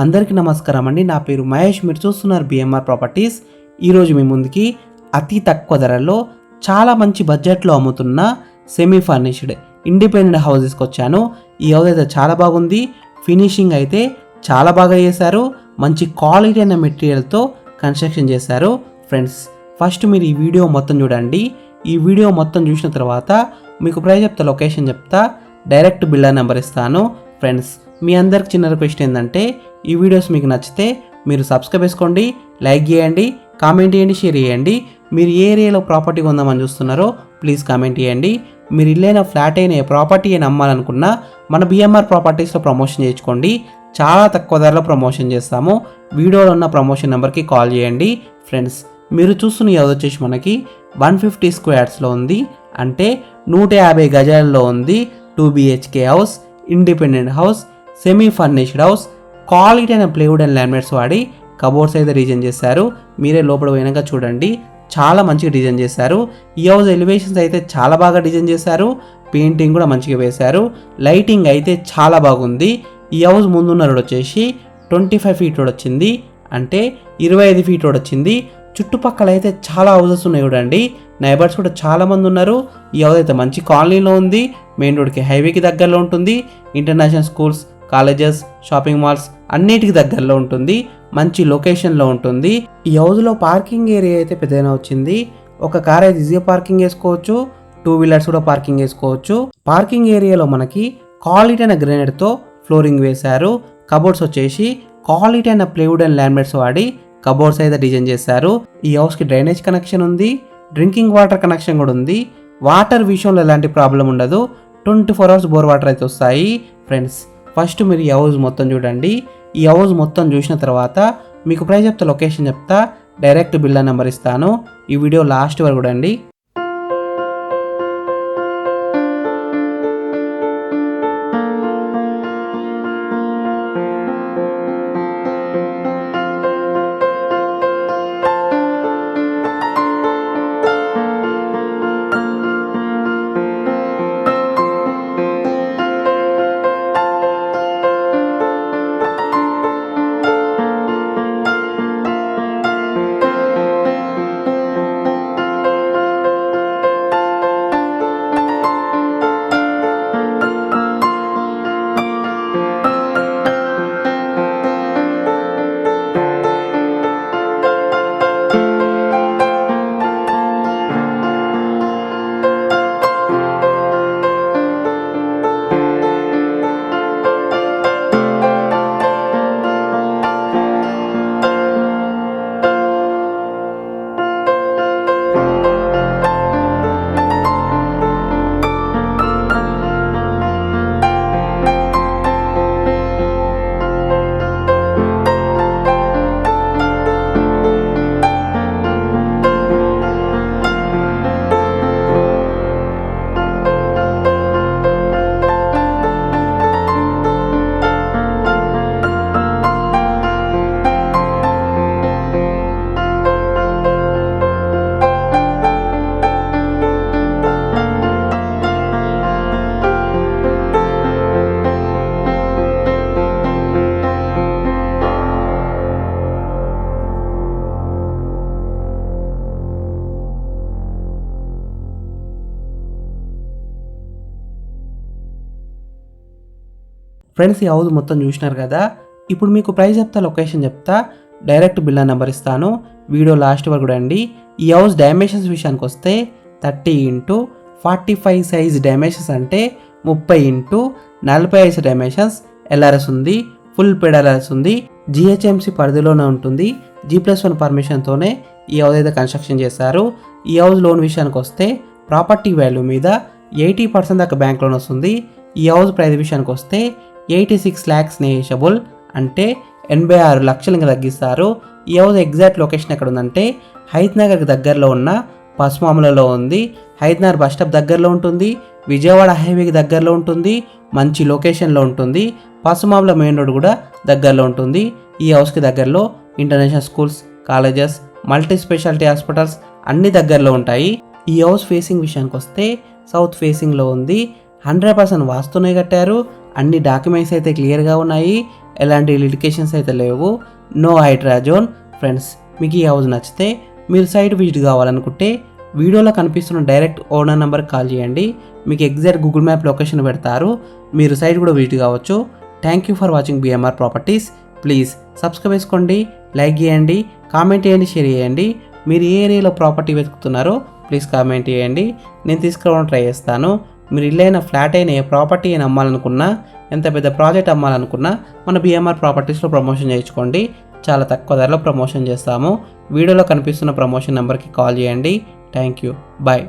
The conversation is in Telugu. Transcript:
అందరికీ నమస్కారం అండి. నా పేరు మహేష్. మీరు చూస్తున్నారు బిఎంఆర్ ప్రాపర్టీస్. ఈరోజు మీ ముందుకి అతి తక్కువ ధరల్లో చాలా మంచి బడ్జెట్లో అమ్ముతున్న సెమీ ఫర్నిష్డ్ ఇండిపెండెంట్ హౌస్ తీసుకొచ్చాను. ఈ హౌస్ అయితే చాలా బాగుంది. ఫినిషింగ్ అయితే చాలా బాగా చేశారు. మంచి క్వాలిటీ అయిన మెటీరియల్తో కన్స్ట్రక్షన్ చేశారు. ఫ్రెండ్స్, ఫస్ట్ మీరు ఈ వీడియో మొత్తం చూడండి. ఈ వీడియో మొత్తం చూసిన తర్వాత మీకు ప్రైస్ చెప్తా, లొకేషన్ చెప్తా, డైరెక్ట్ బిల్డర్ నెంబర్ ఇస్తాను. ఫ్రెండ్స్, మీ అందరికి చిన్న రిక్వెస్ట్ ఏంటంటే ఈ వీడియోస్ మీకు నచ్చితే మీరు సబ్స్క్రైబ్ చేసుకోండి, లైక్ చేయండి, కామెంట్ చేయండి, షేర్ చేయండి. మీరు ఏ ఏరియాలో ప్రాపర్టీ కొందామని చూస్తున్నారో ప్లీజ్ కామెంట్ చేయండి. మీరు ఇల్లైన ఫ్లాట్ అయిన ప్రాపర్టీ అయినా అమ్మాలనుకున్నా మన బిఎంఆర్ ప్రాపర్టీస్లో ప్రమోషన్ చేయించుకోండి. చాలా తక్కువ ధరలో ప్రమోషన్ చేస్తాము. వీడియోలో ఉన్న ప్రమోషన్ నెంబర్కి కాల్ చేయండి. ఫ్రెండ్స్, మీరు చూస్తున్న ఈ హౌస్ వచ్చేసి మనకి 150 స్క్వేర్స్లో ఉంది. అంటే 150 గజాల్లో ఉంది. 2 BHK house, independent house, semi furnished house, quality అయిన ప్లేవుడ్ అండ్ లామినేట్స్ వాడి కబోర్డ్స్ అయితే డిజైన్ చేశారు. మీరే లోపల పోయినాక చూడండి, చాలా మంచిగా డిజైన్ చేశారు. ఈ హౌస్ ఎలివేషన్స్ అయితే చాలా బాగా డిజైన్ చేశారు. పెయింటింగ్ కూడా మంచిగా వేశారు. లైటింగ్ అయితే చాలా బాగుంది. ఈ హౌస్ ముందున్న రోడ్ వచ్చేసి 25 ఫీట్ రోడ్ వచ్చింది. అంటే 25 ఫీట్ రోడ్ వచ్చింది. చుట్టుపక్కల అయితే చాలా హౌసెస్ ఉన్నాయి చూడండి. నైబర్స్ కూడా చాలా మంది ఉన్నారు. ఈ హౌస్ అయితే మంచి కాలనీలో ఉంది. మెయిన్ రోడ్కి, హైవేకి దగ్గరలో ఉంటుంది. International schools, colleges, shopping malls అన్నిటికి దగ్గరలో ఉంటుంది. మంచి లొకేషన్లో ఉంటుంది. ఈ హౌస్లో పార్కింగ్ ఏరియా అయితే పెద్దగా వచ్చింది. ఒక కార్ అయితే ఈజీగా పార్కింగ్ చేసుకోవచ్చు. 2 వీలర్స్ కూడా పార్కింగ్ చేసుకోవచ్చు. పార్కింగ్ ఏరియాలో మనకి క్వాలిటీ అయిన గ్రానైట్తో ఫ్లోరింగ్ వేశారు. కబోర్డ్స్ వచ్చేసి క్వాలిటీ అయిన ప్లేవుడ్ అండ్ లామినేట్స్ వాడి కబోర్డ్స్ అయితే డిజైన్ చేశారు. ఈ హౌస్కి డ్రైనేజ్ కనెక్షన్ ఉంది. డ్రింకింగ్ వాటర్ కనెక్షన్ కూడా ఉంది. వాటర్ విషయంలో ఎలాంటి ప్రాబ్లం ఉండదు. 24 అవర్స్ బోర్ వాటర్ అయితే వస్తాయి. ఫ్రెండ్స్, ఫస్ట్ మీరు ఈ హౌస్ మొత్తం చూడండి. ఈ హౌస్ మొత్తం చూసిన తర్వాత మీకు ప్రైస్ చెప్తా, లొకేషన్ చెప్తా, డైరెక్ట్ బిల్డర్ నెంబర్ ఇస్తాను. ఈ వీడియో లాస్ట్ వరకు చూడండి. ఫ్రెండ్స్, ఈ హౌస్ మొత్తం చూసినారు కదా. ఇప్పుడు మీకు ప్రైస్ చెప్తా, లొకేషన్ చెప్తా, డైరెక్ట్ బిల్డర్ నెంబర్ ఇస్తాను. వీడియో లాస్ట్ వరకు చూడండి. ఈ హౌస్ డైమెన్షన్స్ విషయానికి వస్తే 30 x 45 సైజ్ డైమెన్షన్స్, అంటే 30 x 45 డైమెన్షన్స్. ఎల్ఆర్ఎస్ ఉంది, ఫుల్ పెడల్ఆర్ఎస్ ఉంది. GHMC పరిధిలోనే ఉంటుంది. G+1 పర్మిషన్తోనే ఈ హౌస్ అయితే కన్స్ట్రక్షన్ చేశారు. ఈ హౌస్ లోన్ విషయానికి వస్తే ప్రాపర్టీ వాల్యూ మీద 80% దాకా బ్యాంక్ లోన్ వస్తుంది. ఈ హౌస్ ప్రైస్ విషయానికి వస్తే 86 lakhs నెగోషియబుల్, అంటే 86 లక్షలు ఇంకా తగ్గిస్తారు. ఈ హౌస్ ఎగ్జాక్ట్ లొకేషన్ ఎక్కడ ఉందంటే హైత్నగర్కి దగ్గరలో ఉన్న పసుమాములలో ఉంది. హైత్నగర్ బస్ స్టాప్ దగ్గరలో ఉంటుంది. విజయవాడ హైవేకి దగ్గరలో ఉంటుంది. మంచి లొకేషన్లో ఉంటుంది. పసుమాముల మెయిన్ రోడ్ కూడా దగ్గరలో ఉంటుంది. ఈ హౌస్కి దగ్గరలో international schools, colleges, multi speciality hospitals అన్ని దగ్గరలో ఉంటాయి. ఈ హౌస్ ఫేసింగ్ విషయానికి వస్తే సౌత్ ఫేసింగ్లో ఉంది. 100% వాస్తునే కట్టారు. అన్ని డాక్యుమెంట్స్ అయితే క్లియర్గా ఉన్నాయి. ఎలాంటి లిటికేషన్స్ అయితే లేవు, నో హైడ్రాజోన్. ఫ్రెండ్స్, మీకు ఈ హౌస్ నచ్చితే మీరు సైట్ విజిట్ కావాలనుకుంటే వీడియోలో కనిపిస్తున్న డైరెక్ట్ ఓనర్ నెంబర్కి కాల్ చేయండి. మీకు ఎగ్జాక్ట్ గూగుల్ మ్యాప్ లొకేషన్ పెడతారు, మీరు సైట్ కూడా విజిట్ కావచ్చు. Thank you for watching BMR properties. Please subscribe చేసుకోండి, లైక్ చేయండి, కామెంట్ చేయండి, షేర్ చేయండి. మీరు ఏ ఏరియాలో ప్రాపర్టీ వెతుకుతున్నారో ప్లీజ్ కామెంట్ చేయండి, నేను తీసుకురావడం ట్రై చేస్తాను. మీరు ఇల్లైనా ఫ్లాట్ అయినా ఏ ప్రాపర్టీ అయినా అమ్మాలనుకున్నా, ఎంత పెద్ద ప్రాజెక్ట్ అమ్మాలనుకున్నా మన బిఎంఆర్ ప్రాపర్టీస్లో ప్రమోషన్ చేయించుకోండి. చాలా తక్కువ ధరలో ప్రమోషన్ చేస్తాము. వీడియోలో కనిపిస్తున్న ప్రమోషన్ నెంబర్కి కాల్ చేయండి. Thank you, bye.